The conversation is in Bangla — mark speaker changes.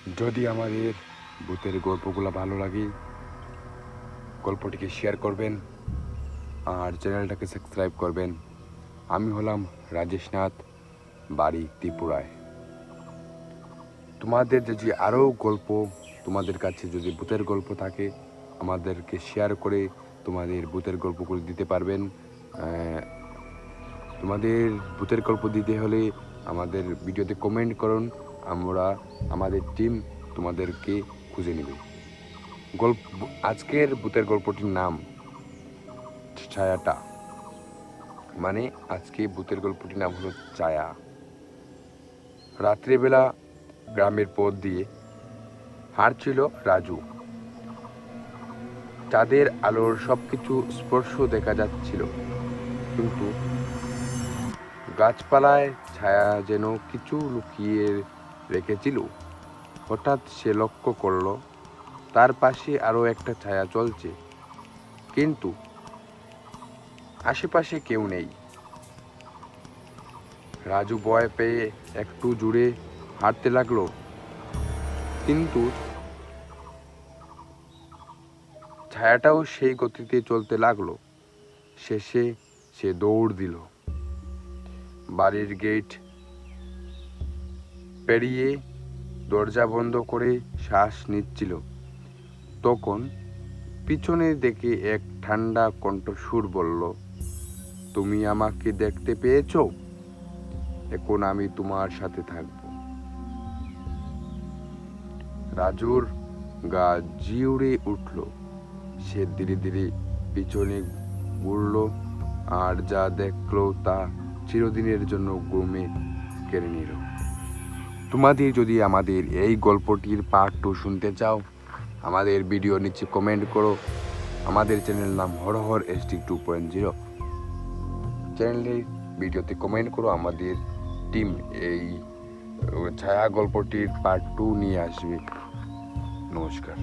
Speaker 1: যদি আমাদের ভূতের গল্পগুলো ভালো লাগে, গল্পটিকে শেয়ার করবেন আর চ্যানেলটাকে সাবস্ক্রাইব করবেন। আমি হলাম রাজেশ নাথ, বাড়ি ত্রিপুরায়। তোমাদের যদি আরও গল্প, তোমাদের কাছে যদি ভূতের গল্প থাকে, আমাদেরকে শেয়ার করে তোমাদের ভূতের গল্পগুলো দিতে পারবেন। তোমাদের ভূতের গল্প দিতে হলে আমাদের ভিডিওতে কমেন্ট করুন, আমাদের টিম তোমাদেরকে খুঁজে নেবে। আজকের ভূতের গল্পটির নাম ছায়াটা, মানে আজকে ভূতের গল্পটির নাম হলো ছায়া। রাত্রিবেলা গ্রামের পথ দিয়ে হাঁটছিল রাজু। চাঁদের আলোর সবকিছু স্পর্শ দেখা যাচ্ছিল, কিন্তু গাছপালায় ছায়া যেন কিছু লুকিয়ে রেখেছিল। হঠাৎ সে লক্ষ্য করল তার পাশে আরো একটা ছায়া চলছে, কিন্তু আশেপাশে কেউ নেই। রাজু ভয় পেয়ে একটু জোরে হাঁটতে লাগলো, কিন্তু ছায়াটাও সেই গতিতে চলতে লাগলো। শেষে সে দৌড় দিল। বাড়ির গেট পেরিয়ে দরজা বন্ধ করে শ্বাস নিচ্ছিল, তখন পিছনে দেখে এক ঠান্ডা কণ্ঠস্বর বলল, তুমি আমাকে দেখতে পেয়েছো? এখন আমি তোমার সাথে থাকব। রাজুর গা জিউড়ে উঠল। সে ধীরে ধীরে পিছনে ঘুরল, আর যা দেখলো তা চিরদিনের জন্য ঘুমে কেড়ে নিল। তোমাদের যদি আমাদের এই গল্পটির পার্ট 2 শুনতে চাও, আমাদের ভিডিও নিচে কমেন্ট করো। আমাদের চ্যানেল নাম হরহর SD 2.0। চ্যানেলের ভিডিওতে কমেন্ট করো, আমাদের টিম এই ছায়া গল্পটির পার্ট 2 নিয়ে আসবে। নমস্কার।